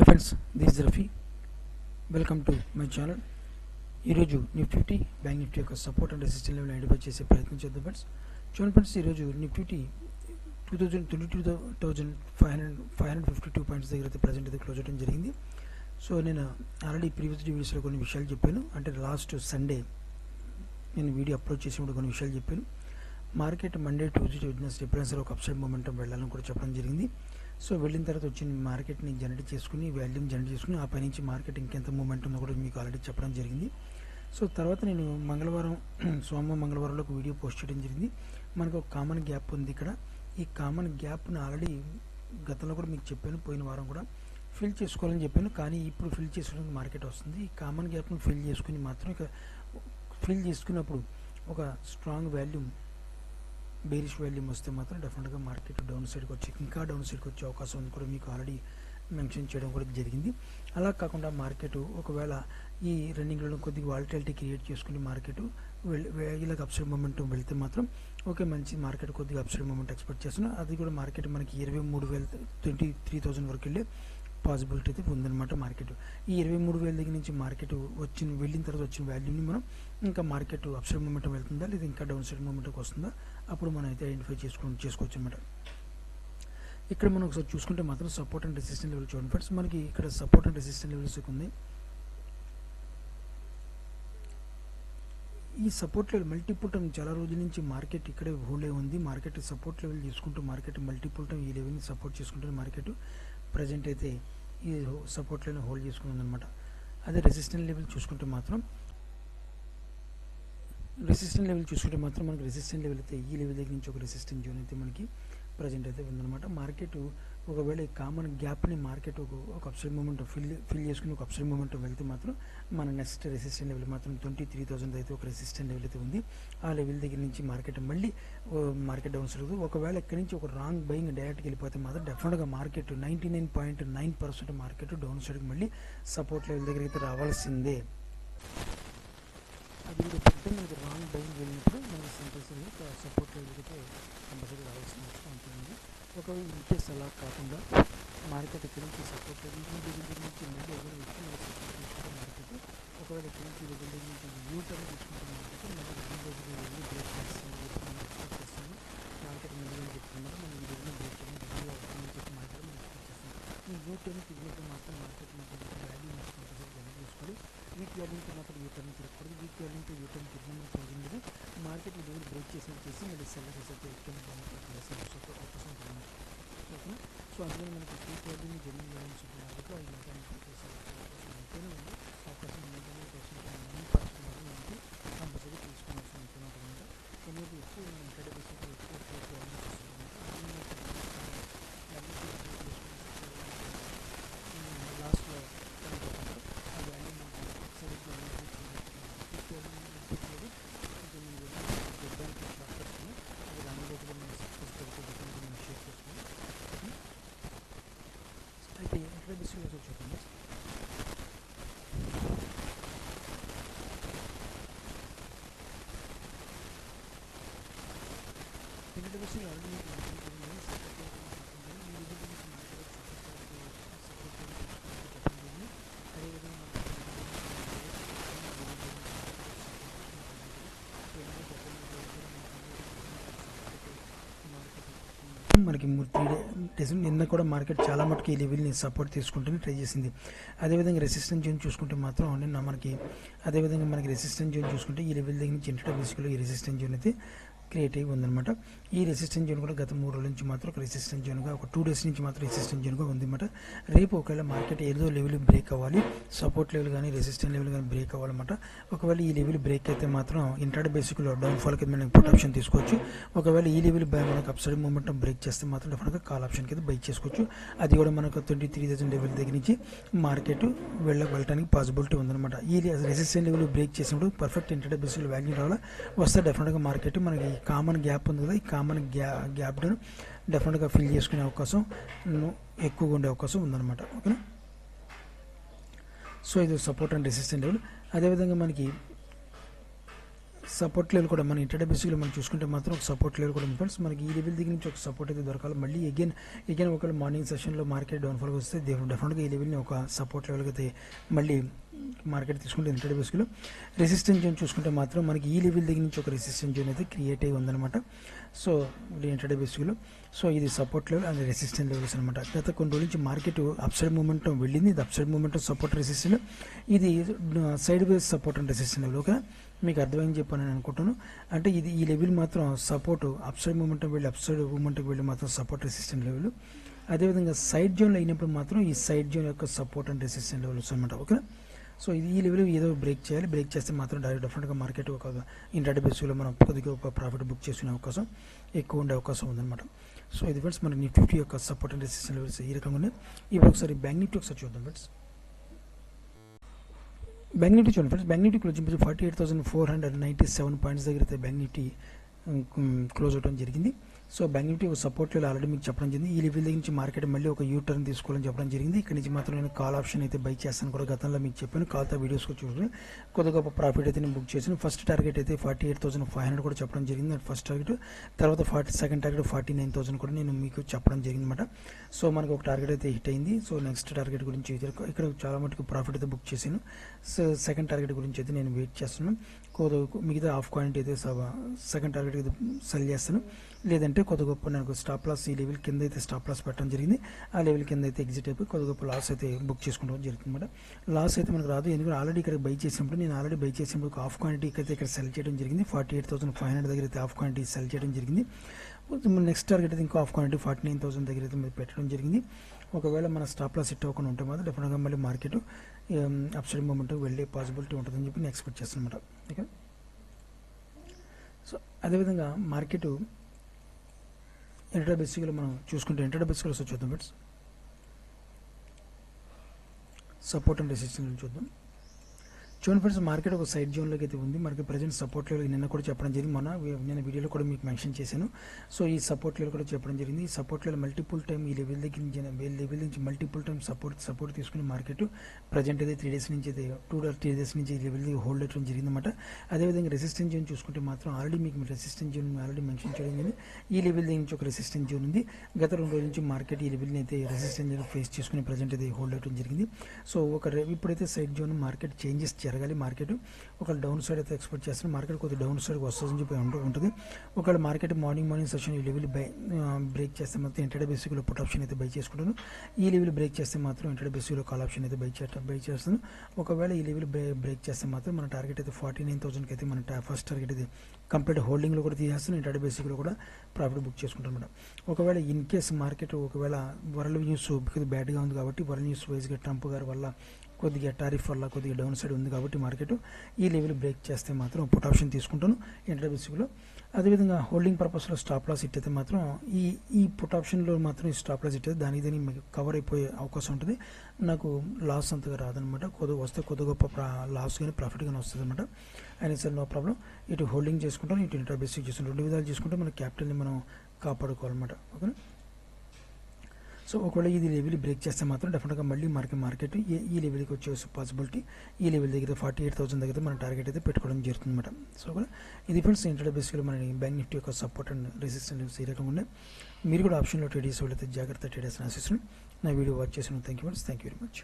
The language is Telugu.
Hi friends, this is Rafi. Welcome to my channel. ఈరోజు నిఫ్టీ బ్యాంక్ నిఫ్టీ యొక్క support and resistance level identify చేసే ప్రయత్నం చేద్దాం ఫ్రెండ్స్. చూడండి ఫ్రెండ్స్, ఈరోజు నిఫ్టీ 22,552 పాయింట్స్ దగ్గర అయితే ప్రజెంట్ అయితే క్లోజ్ అవడం జరిగింది. సో నేను ఆల్రెడీ ప్రీవియస్ వీడియోస్లో కొన్ని విషయాలు చెప్పాను. అంటే లాస్ట్ సండే నేను వీడియో అప్లోడ్ చేసినప్పుడు కొన్ని విషయాలు చెప్పాను. మార్కెట్ మండే, ట్యూస్డే, వెడ్నెస్డే ఎప్పుడైనా సరే ఒక అప్సైడ్ మూమెంటం వెళ్ళాలని కూడా చెప్పడం జరిగింది. సో వెళ్ళిన తర్వాత వచ్చిన మార్కెట్ని జనరేట్ చేసుకుని, వాల్యూమ్ జనరేట్ చేసుకుని, ఆ పై నుంచి మార్కెట్ ఇంకెంత మూమెంట్ ఉందో కూడా మీకు ఆల్రెడీ చెప్పడం జరిగింది. సో తర్వాత నేను మంగళవారంలో ఒక వీడియో పోస్ట్ చేయడం జరిగింది. మనకు ఒక కామన్ గ్యాప్ ఉంది ఇక్కడ. ఈ కామన్ గ్యాప్ని ఆల్రెడీ గతంలో కూడా మీకు చెప్పాను, పోయిన వారం కూడా ఫిల్ చేసుకోవాలని చెప్పాను. కానీ ఇప్పుడు ఫిల్ చేసుకోవడానికి మార్కెట్ వస్తుంది. ఈ కామన్ గ్యాప్ని ఫిల్ చేసుకుని మాత్రం ఇక ఫిల్ చేసుకున్నప్పుడు ఒక స్ట్రాంగ్ వాల్యూమ్, బేరిష్ వాల్యూమ్ వస్తే మాత్రం డెఫినెట్గా మార్కెట్ డౌన్ సైడ్కి వచ్చి ఇంకా డౌన్ సైడ్కి వచ్చే అవకాశం ఉంది కూడా మీకు ఆల్రెడీ మెన్షన్ చేయడం కూడా జరిగింది. అలా కాకుండా మార్కెట్ ఒకవేళ ఈ రన్నింగ్లో కొద్దిగా వాలిటిలిటీ క్రియేట్ చేసుకుని మార్కెట్ ఇలాగ అప్సైడ్ మూమెంటం వెళ్తే మాత్రం ఓకే, మంచి మార్కెట్ కొద్దిగా అప్సైడ్ మూమెంట్ ఎక్స్పెక్ట్ చేస్తున్నాం. అది కూడా మార్కెట్ మనకి 23,000 వరకు వెళ్ళే పాసిబిలిటీ అయితే ఉందన్నమాట. మార్కెట్ ఈ 23,000 దగ్గర నుంచి మార్కెట్ వెళ్ళిన తర్వాత వచ్చిన వాల్యూని మనం ఇంకా మార్కెట్ అప్సైడ్ మూమెంటం వెళ్తుందా లేదా ఇంకా డౌన్ సైడ్ మూమెంట్కి వస్తుందా అప్పుడు మనం అయితే ఐడెంటిఫై చేసుకోవచ్చు అనమాట. ఇక్కడ మనం ఒకసారి చూసుకుంటే మాత్రం సపోర్ట్ అండ్ రెసిస్టెన్స్ లెవెల్ చూడండి ఫ్రెండ్స్. మనకి ఇక్కడ సపోర్ట్ అండ్ రెసిస్టెన్స్ లెవెల్స్ ఉంది. ఈ సపోర్ట్ లెవెల్ మల్టిపుల్ టైం చాలా రోజుల నుంచి మార్కెట్ ఇక్కడే హోల్డ్ అయి ఉంది. మార్కెట్ సపోర్ట్ లెవెల్ తీసుకుంటూ మార్కెట్ మల్టిపుల్ టైం ఈ లెవెల్ని సపోర్ట్ చేసుకుంటే మార్కెట్ ప్రజెంట్ అయితే ఈ సపోర్ట్ లెవెల్ హోల్డ్ చేసుకుంది అనమాట. అదే రెసిస్టెన్స్ లెవెల్ చూసుకుంటే మాత్రం మనకి రెసిస్టెన్స్ లెవెల్ అయితే ఈ లెవెల్ దగ్గర నుంచి ఒక రెసిస్టెన్స్ జోన్ అయితే మనకి ప్రజెంట్ అయితే ఉందన్నమాట. మార్కెట్ ఒకవేళ ఈ కామన్ గ్యాప్ని మార్కెట్ ఒక అప్సైడ్ మూమెంట్ ఫిల్ చేసుకుని ఒక అప్సైడ్ మూమెంట్ వెళ్తే మాత్రం మన నెక్స్ట్ రెసిస్టెన్స్ లెవెల్ మాత్రం 23,000 అయితే ఒక రెసిస్టెన్స్ లెవెల్ అయితే ఉంది. ఆ లెవెల్ దగ్గర నుంచి మార్కెట్ మళ్ళీ మార్కెట్ డౌన్ సైడ్ ఒకవేళ ఇక్కడి నుంచి ఒక రాంగ్ బయింగ్ డైరెక్ట్కి వెళ్ళిపోతే మాత్రం డెఫినెట్గా మార్కెట్ 99.9% మార్కెట్ డౌన్ సైడ్కి మళ్ళీ సపోర్ట్ లెవెల్ దగ్గర అయితే రావాల్సిందే. అది కూడా పెద్దగా రాంగ్ బయింగ్ వెళ్ళినప్పుడు మనకి కంపల్సరీ సపోర్ట్ లెవెల్ అయితే కంపల్సరీ రావాల్సిన అవసరం ఉంటుంది. ఒకవేళ ఇంకేస్ అలా కాకుండా మార్కెట్ ఇక్కడి నుంచి సపోర్ట్ లెవెల్ దగ్గర నుంచి మళ్ళీ ఎవరు వచ్చి మనకి సపోర్ట్ తీసుకుంటే మార్కెట్ ఒకవేళ ఇక్కడి నుంచి దగ్గర నుంచి యూటర్న్ తీసుకుంటే మార్కెట్ మళ్ళీ బ్రేక్ చేస్తాము మార్కెట్ ముందుగా చెప్తున్నారు. మనం ఈ రోజున బ్రేక్ చేయడం చెప్పి మార్కెట్ మనం ఎక్స్పెక్ట్ చేస్తాం. ఈ యూటర్న్ తిరిగినప్పుడు మాత్రం మార్కెట్ మనకి వాల్యూ కంపల్సరీ జనరేట్ చేసుకోవాలి. వీక్ వాల్యూతో మాత్రం యూటర్న్ తిరగకూడదు. వీక్ వాల్యూతో యూటర్న్ తిరిగిన ప్రజెంట్ మార్కెట్ ఈ రోజు బ్రేక్ చేసి మళ్ళీ సెల్లర్ రిజల్ట్ ఎక్కిన అవకాశం ఉంటుంది. ఓకే, సో అందులో మనకి వీక్ వాల్యూని జనరల్ వాల్యూస్ కాబట్టి అది ఉంటేనే ఉంది అవకాశం 9% మనకి కంపల్సరీ తీసుకోవాల్సి ఉంటుంది అనమాట. ఎందుకంటే ఎక్కువ ఇంటర్డే బేసిక్గా ఎక్కువ లాస్ట్లో ఆ వాల్యూ అయితే ఇంటర్ బేసిక్గా చూడండి. ఇంటర్ బేసిక్గా ఆల్రెడీ మనకి 3 డేస్ నిన్న కూడా మార్కెట్ చాలా మటుకు ఈ లెవెల్ని సపోర్ట్ తీసుకుంటూనే ట్రై చేసింది. అదేవిధంగా రెసిస్టెన్స్ జోన్ చూసుకుంటే మాత్రం నిన్న మనకి రెసిస్టెన్స్ జోన్ చూసుకుంటే ఈ లెవెల్ దగ్గర నుంచి ఇంటర్ బేసిక్లో ఈ రెసిస్టెన్స్ జోన్ అయితే క్రియేట్ అయ్యి ఉందన్నమాట. ఈ రెసిస్టెన్స్ జోన్ కూడా గత 3 రోజుల నుంచి మాత్రం ఒక రెసిస్టెన్స్ జోన్గా, ఒక 2 డేస్ నుంచి మాత్రం రెసిస్టెన్స్ జోన్గా ఉందన్నమాట. రేపు ఒకవేళ మార్కెట్ ఏదో లెవెల్ బ్రేక్ అవ్వాలి, సపోర్ట్ లెవెల్ కానీ రెసిస్టెన్స్ లెవెల్ కానీ బ్రేక్ అవ్వాలన్నమాట. ఒకవేళ ఈ లెవెల్ బ్రేక్ అయితే మాత్రం ఇంట్రాడే బేసిక్లో డౌన్ఫాల్ కింద మనకి పుట్ ఆప్షన్ తీసుకోవచ్చు. ఒకవేళ ఈ లెవెల్ మనకు అప్సైడ్ మూమెంటం బ్రేక్ చేస్తే మాత్రం డెఫినెట్గా కాల్ ఆప్షన్ కింద బై చేసుకోవచ్చు. అది కూడా మనకు 23,000 లెవెల్ దగ్గర నుంచి మార్కెట్ వెళ్ళడానికి పాసిబిలిటీ ఉందన్నమాట. ఈ రెసిస్టెన్స్ లెవెల్ బ్రేక్ చేసినప్పుడు పర్ఫెక్ట్ ఇంట్రాడే బేసిక్లో వాల్యూ రావాలా వస్తే డెఫినెట్గా మార్కెట్ మనకి కామన్ గ్యాప్ ఉంది కదా, ఈ కామన్ గ్యాప్ డెఫినెట్గా ఫిల్ చేసుకునే అవకాశం ఎక్కువగా ఉండే అవకాశం ఉందన్నమాట. ఓకేనా, సో ఇది సపోర్ట్ అండ్ రెసిస్టెన్స్ లెవెల్. అదేవిధంగా మనకి సపోర్ట్ లెవెల్ కూడా మన ఇంటర్డే బేసిక్లో మనం చూసుకుంటే మాత్రం ఒక సపోర్ట్ లెవెల్ కూడా ఉంది ఫ్రెండ్స్. మనకి ఈ లెవెల్ దగ్గర నుంచి ఒక సపోర్ట్ అయితే దొరకాలి. మళ్ళీ అగైన్ ఒకవేళ మార్నింగ్ సెషన్లో మార్కెట్ డౌన్ఫాల్గా వస్తే డెఫినెట్గా ఈ లెవెల్ని ఒక సపోర్ట్ లెవెల్కి అయితే మళ్ళీ మార్కెట్ తీసుకుంటే ఇంటర్డే బేసిక్లో రెసిస్టెన్స్ జోన్ చూసుకుంటే మాత్రం మనకి ఈ లెవెల్ దగ్గర నుంచి ఒక రెసిస్టెన్స్ జోన్ అయితే క్రియేట్ అయ్యి ఉందన్నమాట. సో ఇంటర్డే బేసిక్లో సో ఇది support level and resistance levels అనమాట. గత కొన్ని రోజుల నుంచి మార్కెట్ అప్సైడ్ మూమెంటం వెళ్ళింది. ఇది అప్సైడ్ మూమెంటం సపోర్ట్ రెసిస్టెన్స్, ఇది side ways support and resistance level. Okay, మీకు అర్థమైంది చెప్పాను నేను అనుకుంటాను. అంటే ఇది ఈ లెవెల్ మాత్రం సపోర్ట్ అప్సైడ్ మూమెంటం వెళ్ళి అప్సైడ్ మూమెంట్కి వెళ్ళి మాత్రం సపోర్ట్ రెసిస్టెన్స్ లెవెల్. అదేవిధంగా సైడ్ జోన్లో అయినప్పుడు మాత్రం ఈ సైడ్ జోన్ యొక్క సపోర్ట్ అండ్ రెసిస్టెన్స్ లెవెల్స్ అనమాట. ఓకేనా, సో ఇది ఈ లెవెల్ ఏదో బ్రేక్ చేయాలి. బ్రేక్ చేస్తే మాత్రం డెఫినెట్గా మార్కెట్ ఒక ఇంటర్డే బేసిక్లో మనం కొద్దిగా ఒక ప్రాఫిట్ బుక్ చేసుకునే అవకాశం ఎక్కువ ఉండే అవకాశం ఉందన్నమాట. సో ఇది ఫ్రెండ్స్ మనకి నిఫ్టీ యొక్క సపోర్ట్ అండ్ రెసిస్టెన్స్ లెవెల్స్ ఈ రకంగా ఉన్నాయి. ఇప్పుడు ఒకసారి బ్యాంక్ నిఫ్టీ ఒకసారి చూద్దాం ఫ్రెండ్స్. బ్యాంక్ నిఫ్టీ చూడండి friends. Bank Nifty close 48,497 points దగ్గర అయితే బ్యాంక్ నిఫ్టీ క్లోజ్ అవడం జరిగింది. సో బ్యాంక్ నిఫ్టీ ఒక సపోర్ట్ లెవెల్ ఆల్రెడీ మీకు చెప్పడం జరిగింది. ఈ లెవెల్ దగ్గర నుంచి మార్కెట్ మళ్ళీ ఒక యూ టర్న్ తీసుకోవాలని చెప్పడం జరిగింది. ఇక్కడ నుంచి మాత్రం నేను కాల్ ఆప్షన్ అయితే బై చేస్తాను కూడా గతంలో మీకు చెప్పాను. కాల్తో వీడియోస్ కూడా చూసి కొద్దిగా గొప్ప ప్రాఫిట్ అయితే నేను బుక్ చేశాను. ఫస్ట్ టార్గెట్ అయితే 48,500 కూడా చెప్పడం జరిగింది ఫస్ట్ టార్గెట్. తర్వాత సెకండ్ టార్గెట్ 49,000 కూడా నేను మీకు చెప్పడం జరిగింది అనమాట. సో మనకు ఒక టార్గెట్ అయితే హిట్ అయింది. సో నెక్స్ట్ టార్గెట్ గురించి ఇక్కడ చాలా మటుకు ప్రాఫిట్ అయితే బుక్ చేశాను. సో సెకండ్ టార్గెట్ గురించి అయితే నేను వెయిట్ చేస్తున్నాను. మిగతా హాఫ్ క్వాంటిటీ అయితే సెకండ్ టార్గెట్ అయితే సెల్ చేస్తాను. లేదంటే కొద్ది గొప్ప నాకు స్టాప్ లాస్ ఈ లెవెల్ కింద అయితే స్టాప్ లాస్ పెట్టడం జరిగింది. ఆ లెవెల్ కింద అయితే ఎగ్జిట్ అయిపోయి కొద్ది గొప్ప లాస్ అయితే బుక్ చేసుకోవడం జరుగుతుంది అనమాట. లాస్ అయితే మనకు రాదు, ఎందుకంటే ఆల్రెడీ ఇక్కడ బై చేసినప్పుడు నేను బై చేసినప్పుడు హాఫ్ క్వాంటిటీకి అయితే ఇక్కడ సెల్ చేయడం జరిగింది. 48,500 దగ్గర అయితే హాఫ్ క్వాంటిటీ సెల్ చేయడం జరిగింది. నెక్స్ట్ టార్గెట్ అయితే ఇంకో హాఫ్ క్వాంటిటీ 49,000 దగ్గర అయితే మీరు పెట్టడం జరిగింది. ఒకవేళ మన స్టాప్ లాస్ హిట్ అవ్వకుండా ఉంటే మాత్రం డెఫినెట్గా మళ్ళీ మార్కెట్ అప్సైడ్ మూమెంట్ వెళ్ళే పాసిబిలిటీ ఉంటుందని చెప్పి నేను ఎక్స్పెక్ట్ చేస్తాను అనమాట. ఓకే, సో అదేవిధంగా మార్కెట్ ఇంటర్డే బేసిక్లో మనం చూసుకుంటే ఇంటర్డే బేసిక్లో చూద్దాం ఫ్రెండ్స్. సపోర్ట్ అండ్ రెసిస్టెన్స్ చూద్దాం. చూడండి ఫ్రెండ్స్, మార్కెట్ ఒక సైడ్ జోన్లోకి అయితే ఉంది. మనకి ప్రజెంట్ సపోర్ట్ లెవెల్ నిన్న కూడా చెప్పడం జరిగింది. నేను వీడియోలో కూడా మీకు మెన్షన్ చేశాను. సో ఈ సపోర్ట్ లెవెల్ కూడా చెప్పడం జరిగింది. ఈ సపోర్ట్ లెవెల్ మల్టిపుల్ టైం ఈ లెవెల్ నుంచి మల్టిపుల్ టైం సపోర్ట్ తీసుకుని మార్కెట్ ప్రజెంట్ అయితే 3 డేస్ నుంచి అయితే 2 డేస్ నుంచి ఈ లెవెల్ హోల్డ్ అవ్వడం జరిగింది అనమాట. అదేవిధంగా రెసిస్టెన్స్ జోన్ చూసుకుంటే మాత్రం ఆల్రెడీ మీకు రెసిస్టెన్స్ జోన్ ఆల్రెడీ మెన్షన్ చేయడం జరిగింది. ఈ లెవెల్ నుంచి ఒక రెసిస్టెన్స్ జోన్ ఉంది. గత 2 రోజుల నుంచి మార్కెట్ ఈ లెవెల్ని అయితే రెసిస్టెన్స్ జోన్ ఫేస్ చేసుకుని ప్రజెంట్ అయితే హోల్డ్ అవ్వడం జరిగింది. సో ఇప్పుడైతే సైడ్ జోన్ మార్కెట్ చేంజెస్ జరగాలి. మార్కెట్ ఒక డౌన్ సైడ్ అయితే ఎక్స్పెక్ట్ చేస్తాను. మార్కెట్ కొద్దిగా డౌన్ సైడ్కి వస్తుందని చెప్పి ఉంటుంది. ఒకవేళ మార్కెట్ మార్నింగ్ సెషన్ ఈ లెవెల్ బ్రేక్ చేస్తే మాత్రం ఇంటర్డే బేసిక్లో పుట్ ఆప్షన్ అయితే బై చేసుకుంటాను. ఈ లెవెల్ బ్రేక్ చేస్తే మాత్రం ఇంటర్డే బేసిక్లో కాల్ ఆప్షన్ అయితే బై చేస్తాను. ఒకవేళ ఈ లెవెల్ బ్రేక్ చేస్తే మాత్రం మన టార్గెట్ అయితే 49,000కి అయితే మన ఫస్ట్ టార్గెట్ అయితే కంప్లీట్ హోల్డింగ్లో కూడా తీసేస్తాను. ఇంటర్డే బేసిక్లో కూడా ప్రాఫిట్ బుక్ చేసుకుంటాను అనమాట. ఒకవేళ ఇన్ కేస్ మార్కెట్ ఒకవేళ వరల్డ్ న్యూస్ బ్యాడ్గా ఉంది కాబట్టి వరల్డ్ న్యూస్ వైజ్గా ట్రంప్ గారి వల్ల కొద్దిగా టారిఫ్ వల్ల కొద్దిగా డౌన్ సైడ్ ఉంది కాబట్టి మార్కెట్ ఈ లెవెల్ బ్రేక్ చేస్తే మాత్రం పుట్ ఆప్షన్ తీసుకుంటాను ఇంటర్డే బేసిక్లో. అదేవిధంగా హోల్డింగ్ పర్పస్లో స్టాప్ లాస్ ఇట్ అయితే మాత్రం ఈ పుట్ ఆప్షన్లో మాత్రం ఈ స్టాప్ లాస్ ఇట్ అయితే దానికి మీకు కవర్ అయిపోయే అవకాశం ఉంటుంది. నాకు లాస్ అంతగా రాదనమాట. వస్తే కొద్ది గొప్ప లాస్ కానీ ప్రాఫిట్ కానీ వస్తుంది అనమాట. అయినా సరే నో ప్రాబ్లం. ఇటు హోల్డింగ్ చేసుకుంటాను, ఇటు ఇంటర్డే బేసిక్ చేసుకుంటాం. 2 విధాలు చేసుకుంటే మన క్యాపిటల్ని మనం కాపాడుకోవాలన్నమాట. ఓకేనా, సో ఒకవేళ ఇది లెవెల్ బ్రేక్ చేస్తే మాత్రం డెఫినెట్గా మళ్ళీ మార్కెట్ ఈ లెవెల్కి వచ్చే పాసిబిలిటీ ఈ లెవెల్ దగ్గర 48,000 దగ్గర మన టార్గెట్ అయితే పెట్టుకోవడం జరుగుతుంది అనమాట. సో ఇది ఫ్రెండ్స్ ఇంటర్డే బేసిక్లో మన బ్యాంక్ నిఫ్టీ యొక్క సపోర్ట్ అండ్ రెసిస్టెన్స్ ఈ రకంగా ఉన్నాయి. మీరు కూడా ఆప్షన్లో ట్రేడ్ చేసే వాళ్ళైతే జాగ్రత్త ట్రేడ్ చేసిన ఆశిస్తున్నాను. నా వీడియో వాచ్ చేసిన థ్యాంక్ యూ వెరీ మచ్.